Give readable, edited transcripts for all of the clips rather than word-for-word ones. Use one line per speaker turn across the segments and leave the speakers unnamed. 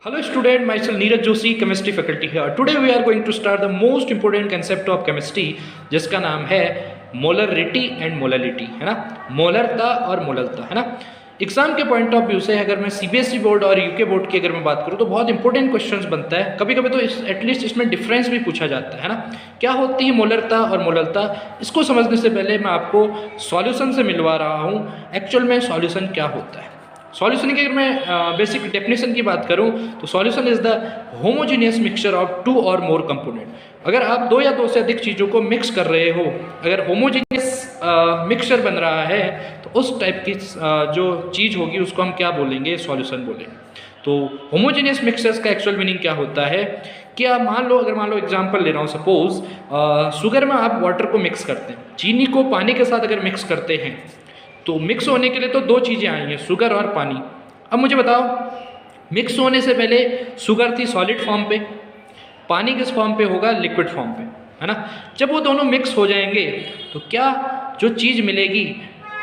Hello student, myself Neeraj Joshi, chemistry faculty here. Today we are going to start the most important concept of chemistry जिसका नाम है molarity and molality, है ना। मोलरता और मोललता, है ना। एग्जाम के पॉइंट ऑफ व्यू से अगर मैं सीबीएसई बोर्ड और यूके बोर्ड की अगर मैं बात करूँ तो बहुत इंपॉर्टेंट क्वेश्चंस बनता है। कभी कभी तो एटलीस्ट इसमें डिफरेंस भी पूछा जाता है ना। क्या होती है मोलरता और मोललता, इसको समझने से पहले मैं आपको सॉल्यूशन से मिलवा रहा हूँ एक्चुअल में सॉल्यूशन क्या होता है। सॉल्यूशन की अगर मैं बेसिक डेफिनेशन की बात करूं तो solution is the homogeneous mixture of two और मोर कंपोनेंट। अगर आप दो या दो से अधिक चीज़ों को मिक्स कर रहे हो, अगर होमोजीनियस मिक्सचर बन रहा है तो उस टाइप की जो चीज़ होगी उसको हम क्या बोलेंगे, सॉल्यूशन बोलेंगे। तो होमोजीनियस मिक्सचर्स का एक्चुअल मीनिंग क्या होता है कि आप मान लो एग्जांपल ले रहा हूँ, सपोज शुगर में आप वाटर को मिक्स करते हैं, चीनी को पानी के साथ अगर मिक्स करते हैं तो मिक्स होने के लिए तो दो चीज़ें आई हैं, शुगर और पानी। अब मुझे बताओ, मिक्स होने से पहले शुगर थी सॉलिड फॉर्म पे, पानी किस फॉर्म पे होगा, लिक्विड फॉर्म पे, है ना। जब वो दोनों मिक्स हो जाएंगे तो क्या जो चीज़ मिलेगी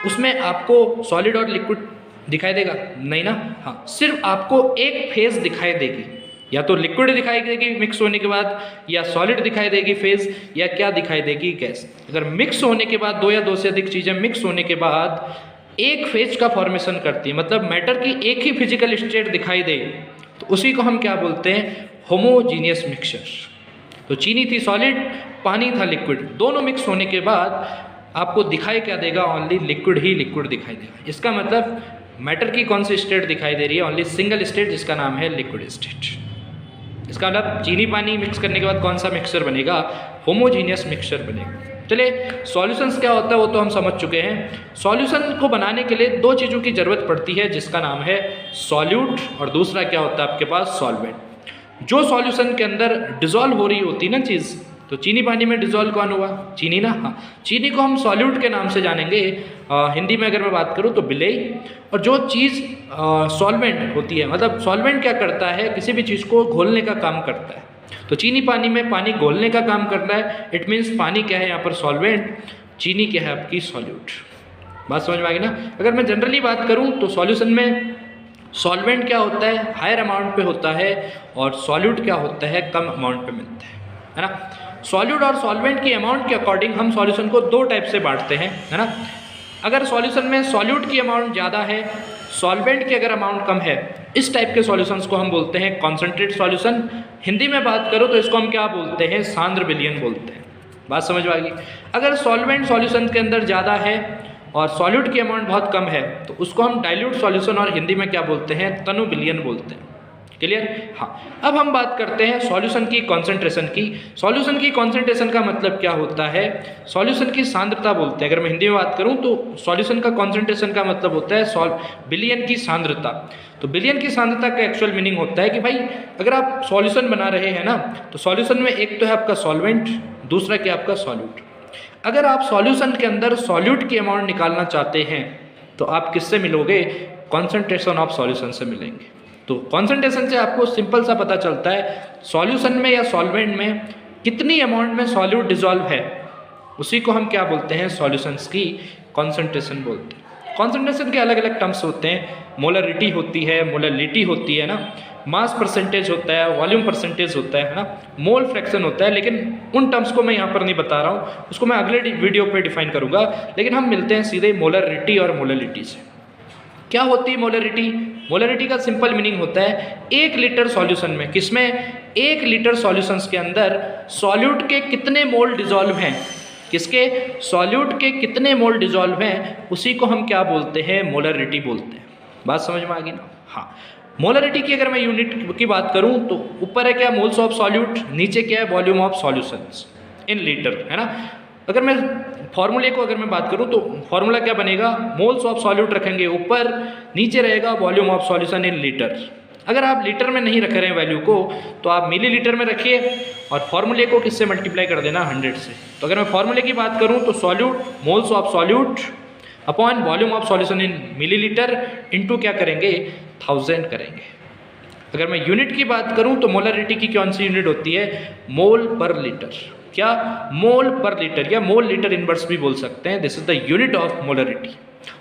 उसमें आपको सॉलिड और लिक्विड दिखाई देगा? नहीं ना। हाँ, सिर्फ आपको एक फेज दिखाई देगी, या तो लिक्विड दिखाई देगी मिक्स होने के बाद, या सॉलिड दिखाई देगी फेज, या क्या दिखाई देगी, गैस। अगर मिक्स होने के बाद दो या दो से अधिक चीज़ें मिक्स होने के बाद एक फेज का फॉर्मेशन करती है, मतलब मैटर की एक ही फिजिकल स्टेट दिखाई दे, तो उसी को हम क्या बोलते हैं, होमोजीनियस मिक्सचर। तो चीनी थी सॉलिड, पानी था लिक्विड, दोनों मिक्स होने के बाद आपको दिखाई क्या देगा, ओनली लिक्विड ही लिक्विड दिखाई देगा। इसका मतलब मैटर की कौन सी स्टेट दिखाई दे रही है, ओनली सिंगल स्टेट, जिसका नाम है लिक्विड स्टेट। इसका मतलब चीनी पानी मिक्स करने के बाद कौन सा मिक्सचर बनेगा, होमोजीनियस मिक्सचर बनेगा। चलिए, सॉल्यूशंस क्या होता है वो तो हम समझ चुके हैं। सॉल्यूशन को बनाने के लिए दो चीज़ों की ज़रूरत पड़ती है, जिसका नाम है सॉल्यूट, और दूसरा क्या होता है आपके पास, सॉल्वेंट। जो सॉल्यूशन के अंदर डिजॉल्व हो रही होती है ना चीज़, तो चीनी पानी में डिजॉल्व कौन हुआ, चीनी ना। हाँ, चीनी को हम सॉल्यूट के नाम से जानेंगे, हिंदी में अगर मैं बात करूँ तो बिलेई। और जो चीज़ सॉल्वेंट होती है, मतलब सॉल्वेंट क्या करता है, किसी भी चीज़ को घोलने का काम करता है। तो चीनी पानी में पानी घोलने का काम करता है, इट मीन्स पानी क्या है यहाँ पर, सॉल्वेंट, चीनी क्या है आपकी, सॉल्यूट। बात समझ में आ गई ना। अगर मैं जनरली बात करूँ तो सॉल्यूशन में सॉल्वेंट क्या होता है, हायर अमाउंट पे होता है, और सॉल्यूट क्या होता है, कम अमाउंट पे मिलता है ना। सॉल्यूट और सॉल्वेंट की अमाउंट के अकॉर्डिंग हम सॉल्यूशन को दो टाइप से बांटते हैं, है ना। अगर सॉल्यूशन में सॉल्यूट की अमाउंट ज़्यादा है, सॉल्वेंट की अगर अमाउंट कम है, इस टाइप के सॉल्यूशंस को हम बोलते हैं कॉन्सेंट्रेट सॉल्यूशन। हिंदी में बात करो तो इसको हम क्या बोलते हैं, सांद्र विलयन बोलते हैं। बात समझ में आ गई। अगर सॉल्वेंट सॉल्यूशन के अंदर ज़्यादा है और सॉल्यूट की अमाउंट बहुत कम है तो उसको हम डाइल्यूट सॉल्यूशन, और हिंदी में क्या बोलते हैं, तनु विलयन बोलते हैं। क्लियर। हाँ, अब हम बात करते हैं सॉल्यूशन की कॉन्सेंट्रेशन की। सॉल्यूशन की कॉन्सेंट्रेशन का मतलब क्या होता है, सॉल्यूशन की सांद्रता बोलते हैं। अगर मैं हिंदी में बात करूं तो सॉल्यूशन का कॉन्सेंट्रेशन का मतलब होता है बिलियन की सांद्रता। तो बिलियन की सांद्रता का एक्चुअल मीनिंग होता है कि भाई अगर आप सॉल्यूशन बना रहे हैं ना, तो सॉल्यूशन में एक तो है आपका सॉल्वेंट, दूसरा क्या आपका सॉल्यूट। अगर आप सॉल्यूशन के अंदर सॉल्यूट की अमाउंट निकालना चाहते हैं तो आप किससे मिलोगे, कॉन्सेंट्रेशन ऑफ सॉल्यूशन से मिलेंगे। तो कॉन्सेंट्रेशन से आपको सिंपल सा पता चलता है सॉल्यूशन में या सॉल्वेंट में कितनी अमाउंट में सॉल्यूट डिजॉल्व है, उसी को हम क्या बोलते हैं, सॉल्यूशंस की कॉन्सेंट्रेशन बोलते हैं। कॉन्सेंट्रेशन के अलग अलग टर्म्स होते हैं, मोलरिटी होती है, मोललिटी होती है ना, मास परसेंटेज होता है, वॉल्यूम परसेंटेज होता है ना, मोल फ्रैक्शन होता है। लेकिन उन टर्म्स को मैं यहाँ पर नहीं बता रहा हूँ, उसको मैं अगले वीडियो पे डिफाइन करूँगा। लेकिन हम मिलते हैं सीधे मोलरिटी और मोललिटी से। क्या होती है मोलरिटी? मोलरिटी का सिंपल मीनिंग होता है 1 लीटर सॉल्यूशन में, किसमें, 1 लीटर सॉल्यूशंस के अंदर सॉल्यूट के कितने मोल डिजॉल्व हैं, किसके, सॉल्यूट के कितने मोल डिजॉल्व हैं, उसी को हम क्या बोलते हैं, मोलरिटी बोलते हैं। बात समझ में आ गई ना। हाँ, मोलरिटी की अगर मैं यूनिट की बात करूं तो ऊपर है क्या, मोल्स ऑफ सॉल्यूट, नीचे क्या है, volume of solutions in litre, है ना। अगर मैं फॉर्मूले को अगर मैं बात करूं तो फॉर्मूला क्या बनेगा, मोल्स ऑफ सॉल्यूट रखेंगे ऊपर, नीचे रहेगा volume of solution in litre. अगर आप लीटर में नहीं रख रहे हैं वैल्यू को तो आप मिलीलीटर में रखिए, और फॉर्मूले को किससे मल्टीप्लाई कर देना, 100 से। तो अगर मैं फॉर्मूले की बात करूं तो solute, moles of solute upon volume of solution in millilitre into क्या करेंगे, 1000 करेंगे। अगर मैं यूनिट की बात करूं तो मोलरिटी की कौन सी यूनिट होती है, मोल पर लीटर। क्या, मोल पर लीटर, या मोल लीटर इनवर्स भी बोल सकते हैं। This is the unit of molarity.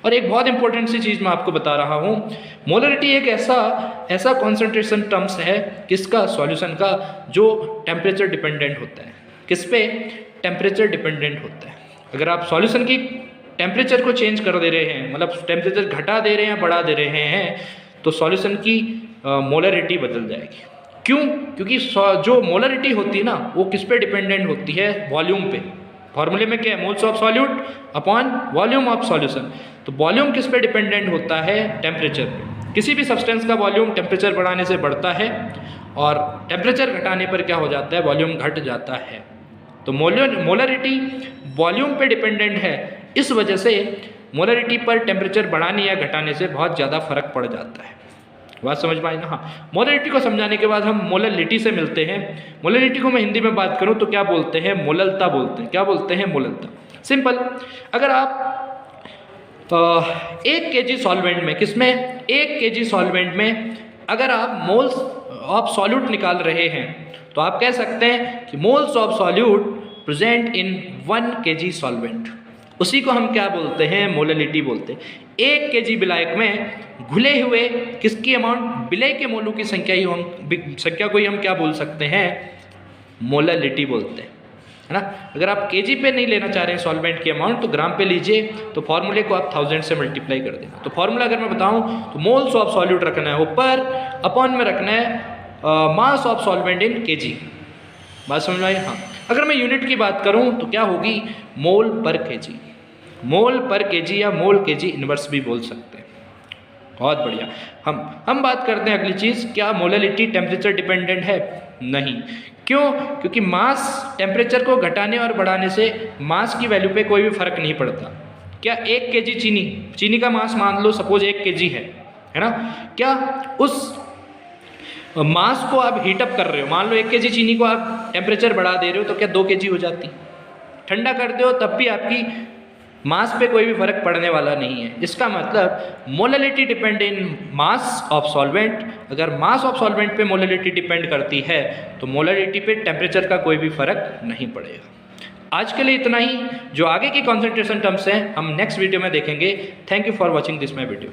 और एक बहुत इंपॉर्टेंट सी चीज़ मैं आपको बता रहा हूँ, मोलरिटी एक ऐसा कॉन्सेंट्रेशन टर्म्स है किसका, सॉल्यूशन का, जो टेम्परेचर डिपेंडेंट होता है। किस पे? टेम्परेचर डिपेंडेंट होता है। अगर आप सॉल्यूशन की टेम्परेचर को चेंज कर दे रहे हैं, मतलब टेम्परेचर घटा दे रहे हैं, बढ़ा दे रहे हैं, तो सॉल्यूशन की मोलरिटी बदल जाएगी। क्यों? क्योंकि जो मोलरिटी होती है ना, वो किस पे डिपेंडेंट होती है? वॉल्यूम पे। फॉर्मूले में क्या है? Moles of solute upon volume of solution. तो वॉल्यूम किस पे डिपेंडेंट होता है? टेम्परेचर पे। किसी भी सब्सटेंस का वॉल्यूम टेम्परेचर बढ़ाने से बढ़ता है और टेम्परेचर घटाने पर क्या हो जाता है? वॉल्यूम घट जाता है। तो मोलरिटी वॉल्यूम पे डिपेंडेंट है, इस वजह से मोलरिटी पर टेम्परेचर बढ़ाने या घटाने से बहुत ज़्यादा फर्क पड़ जाता है। बात समझ में आई ना? हाँ, मोलरिटी को समझाने के बाद हम मोलरिटी से मिलते हैं। मोलरिटी को मैं हिंदी में बात करूं तो क्या बोलते हैं? मोललता बोलते हैं। क्या बोलते हैं? मोललता। सिंपल, अगर आप 1 kg सॉल्वेंट में, किसमें? 1 kg सॉल्वेंट में अगर आप मोल्स ऑफ सॉल्यूट निकाल रहे हैं तो आप कह सकते हैं कि moles of solute present in 1 kg solvent. उसी को हम क्या बोलते हैं? मोलरिटी बोलते हैं। 1 kg विलायक में घुले हुए किसकी अमाउंट? विलय के मोलों की संख्या को ही हम क्या बोल सकते हैं? मोलरिटी बोलते हैं, है ना। अगर आप केजी पे नहीं लेना चाह रहे हैं सॉल्वेंट की अमाउंट, तो ग्राम पे लीजिए। तो फॉर्मूले को आप 1000 से मल्टीप्लाई कर देना। तो फॉर्मूला अगर मैं बताऊं तो मोल्स ऑफ सॉल्यूट रखना है ऊपर, अपॉन में रखना है mass of solvent in KG. बात समझ में आई? हाँ। अगर मैं यूनिट की बात करूं तो क्या होगी? मोल पर केजी। मोल पर केजी या मोल केजी इनवर्स भी बोल सकते हैं। बहुत बढ़िया। हम बात करते हैं अगली चीज़, क्या मोलरिटी टेम्परेचर डिपेंडेंट है? नहीं। क्यों? क्योंकि मास टेम्परेचर को घटाने और बढ़ाने से मास की वैल्यू पे कोई भी फर्क नहीं पड़ता। क्या 1 kg चीनी का मास मान लो सपोज 1 kg है ना, क्या उस मास को आप हीटअप कर रहे हो, मान लो 1 kg चीनी को आप टेम्परेचर बढ़ा दे रहे हो तो क्या 2 kg हो जाती? ठंडा कर दो तब भी आपकी मास पे कोई भी फर्क पड़ने वाला नहीं है। इसका मतलब molarity depend in mass of solvent. अगर मास ऑफ सॉल्वेंट पे मोलरिटी डिपेंड करती है तो मोलरिटी पे टेम्परेचर का कोई भी फर्क नहीं पड़ेगा। आज के लिए इतना ही। जो आगे की कॉन्सेंट्रेशन टर्म्स हैं हम नेक्स्ट वीडियो में देखेंगे। Thank you for watching this my video.